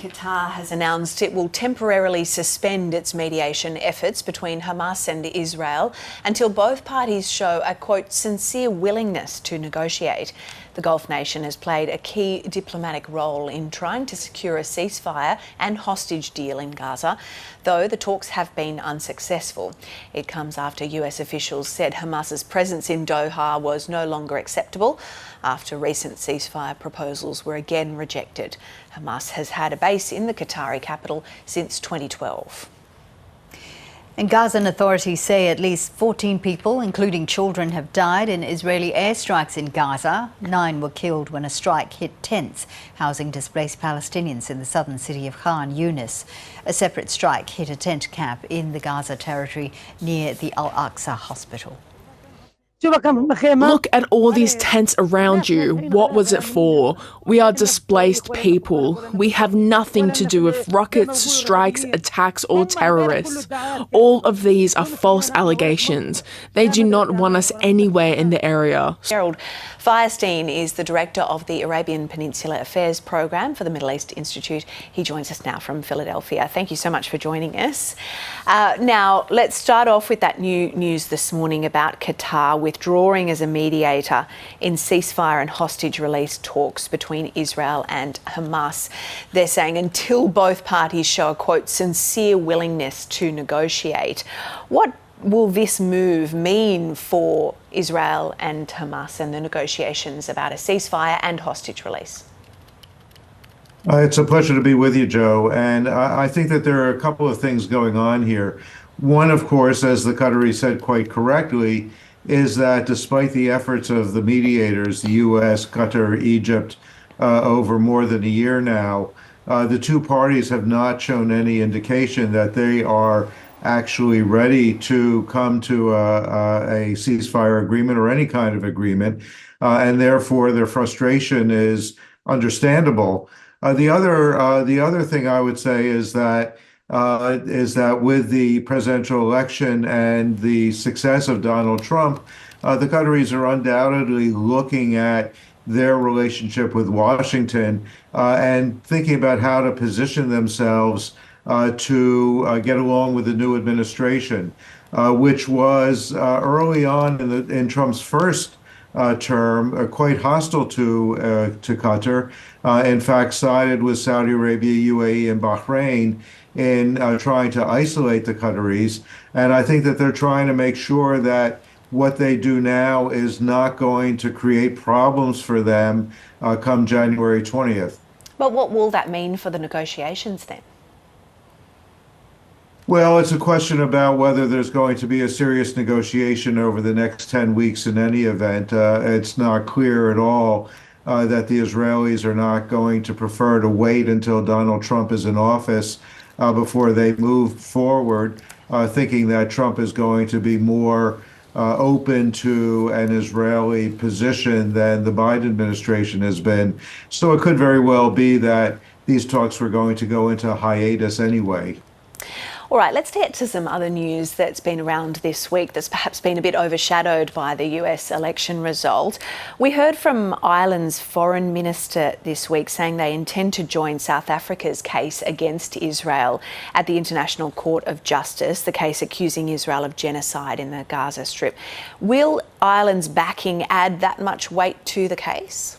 Qatar has announced it will temporarily suspend its mediation efforts between Hamas and Israel until both parties show a, quote, sincere willingness to negotiate. The Gulf nation has played a key diplomatic role in trying to secure a ceasefire and hostage deal in Gaza, though the talks have been unsuccessful. It comes after US officials said Hamas's presence in Doha was no longer acceptable after recent ceasefire proposals were again rejected. Hamas has had a base in the Qatari capital since 2012. And Gazan authorities say at least 14 people, including children, have died in Israeli airstrikes in Gaza. 9 were killed when a strike hit tents housing displaced Palestinians in the southern city of Khan Yunis. A separate strike hit a tent camp in the Gaza territory near the Al-Aqsa hospital. Look at all these tents around you. What was it for? We are displaced people. We have nothing to do with rockets, strikes, attacks, or terrorists. All of these are false allegations. They do not want us anywhere in the area. Gerald Firestein is the director of the Arabian Peninsula Affairs Program for the Middle East Institute. He joins us now from Philadelphia. Thank you so much for joining us. Now, let's start off with that new news this morning about Qatar withdrawing as a mediator in ceasefire and hostage release talks between Israel and Hamas. They're saying until both parties show a, quote, sincere willingness to negotiate. What will this move mean for Israel and Hamas and the negotiations about a ceasefire and hostage release? It's a pleasure to be with you, Joe. And I think that there are a couple of things going on here. One, of course, as the Qatari said quite correctly, is that despite the efforts of the mediators, the U.S., Qatar, Egypt, over more than a year now, the two parties have not shown any indication that they are actually ready to come to a ceasefire agreement or any kind of agreement, and therefore their frustration is understandable. The other thing I would say is that with the presidential election and the success of Donald Trump, the Qataris are undoubtedly looking at their relationship with Washington and thinking about how to position themselves to get along with the new administration, which was early on in Trump's first term quite hostile to Qatar. In fact, sided with Saudi Arabia, UAE, and Bahrain in trying to isolate the Qataris. And I think that they're trying to make sure that what they do now is not going to create problems for them come January 20th. But what will that mean for the negotiations then? Well, it's a question about whether there's going to be a serious negotiation over the next 10 weeks in any event. It's not clear at all that the Israelis are not going to prefer to wait until Donald Trump is in office before they move forward, thinking that Trump is going to be more open to an Israeli position than the Biden administration has been. So it could very well be that these talks were going to go into hiatus anyway. All right, let's get to some other news that's been around this week that's perhaps been a bit overshadowed by the US election result. We heard from Ireland's foreign minister this week saying they intend to join South Africa's case against Israel at the International Court of Justice, the case accusing Israel of genocide in the Gaza Strip. Will Ireland's backing add that much weight to the case?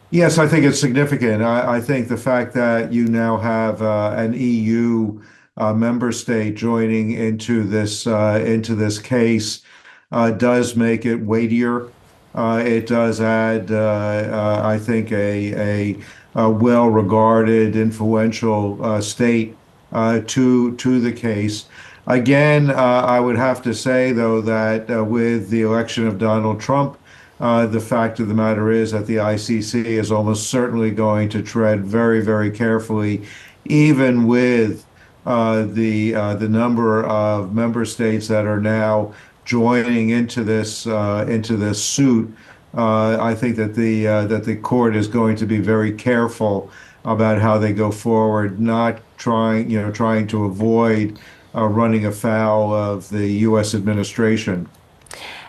Yes, I think it's significant. I think the fact that you now have an EU member state joining into this case does make it weightier. It does add, I think, a well-regarded, influential state to the case. Again, I would have to say, though, that with the election of Donald Trump, the fact of the matter is that the ICC is almost certainly going to tread very, very carefully, even with the number of member states that are now joining into this suit. I think that the court is going to be very careful about how they go forward, not trying to avoid running afoul of the U.S. administration.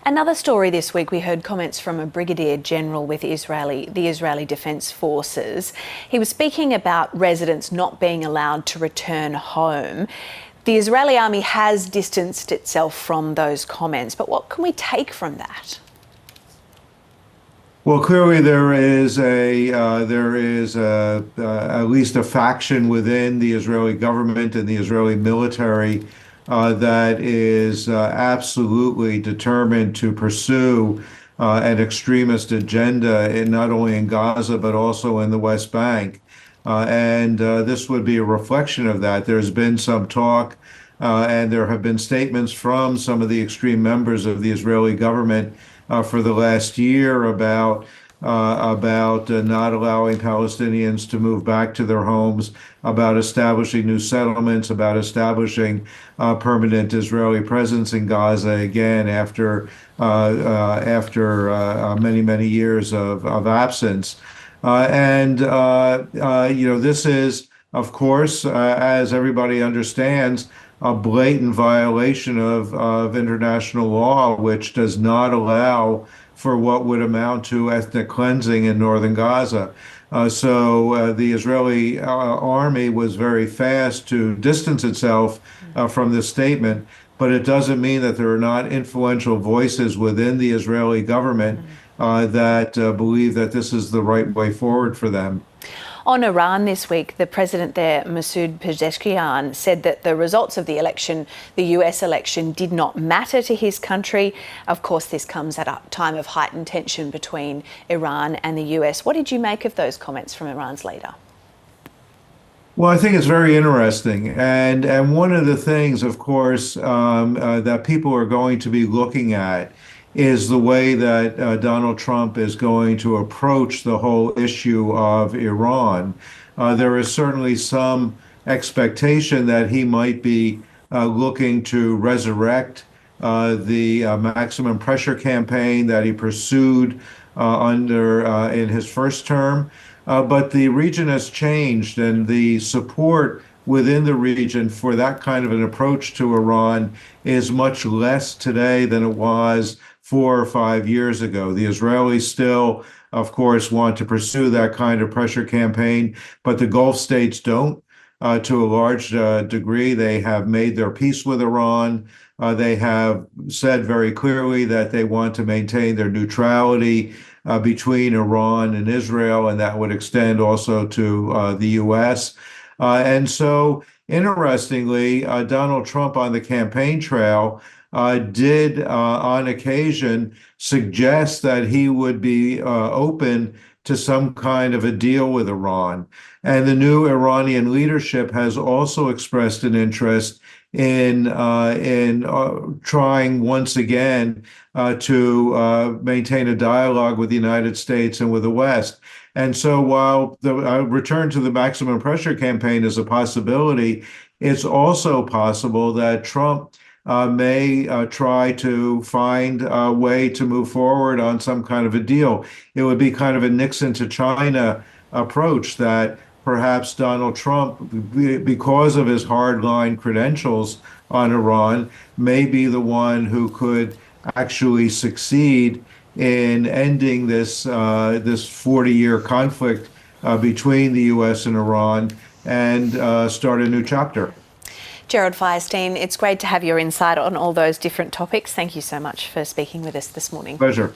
Another story this week, we heard comments from a brigadier general with the Israeli Defence Forces. He was speaking about residents not being allowed to return home. The Israeli army has distanced itself from those comments, but what can we take from that? Well, clearly there is at least a faction within the Israeli government and the Israeli military that is absolutely determined to pursue an extremist agenda not only in Gaza but also in the West Bank. And this would be a reflection of that. There's been some talk and there have been statements from some of the extreme members of the Israeli government for the last year about not allowing Palestinians to move back to their homes, about establishing new settlements, about establishing permanent Israeli presence in Gaza again after many years of absence. This is, of course, as everybody understands, a blatant violation of international law, which does not allow for what would amount to ethnic cleansing in northern Gaza. So the Israeli army was very fast to distance itself from this statement, but it doesn't mean that there are not influential voices within the Israeli government that believe that this is the right way forward for them. On Iran this week, the president there, Masoud Pezeshkian, said that the results of the election, the US election, did not matter to his country. Of course, this comes at a time of heightened tension between Iran and the US. What did you make of those comments from Iran's leader? Well, I think it's very interesting. And one of the things, of course, that people are going to be looking at is the way that Donald Trump is going to approach the whole issue of Iran. There is certainly some expectation that he might be looking to resurrect the maximum pressure campaign that he pursued in his first term. But the region has changed, and the support within the region for that kind of an approach to Iran is much less today than it was 4 or 5 years ago. The Israelis still, of course, want to pursue that kind of pressure campaign, but the Gulf states don't. To a large degree, they have made their peace with Iran. They have said very clearly that they want to maintain their neutrality between Iran and Israel, and that would extend also to the U.S. And so, interestingly, Donald Trump on the campaign trail did on occasion suggest that he would be open to some kind of a deal with Iran. And the new Iranian leadership has also expressed an interest in trying once again to maintain a dialogue with the United States and with the West. And so while the return to the maximum pressure campaign is a possibility, it's also possible that Trump may try to find a way to move forward on some kind of a deal. It would be kind of a Nixon to China approach that perhaps Donald Trump, because of his hardline credentials on Iran, may be the one who could actually succeed in ending this 40-year conflict between the U.S. and Iran and start a new chapter. Gerald Firestein, it's great to have your insight on all those different topics. Thank you so much for speaking with us this morning. Pleasure.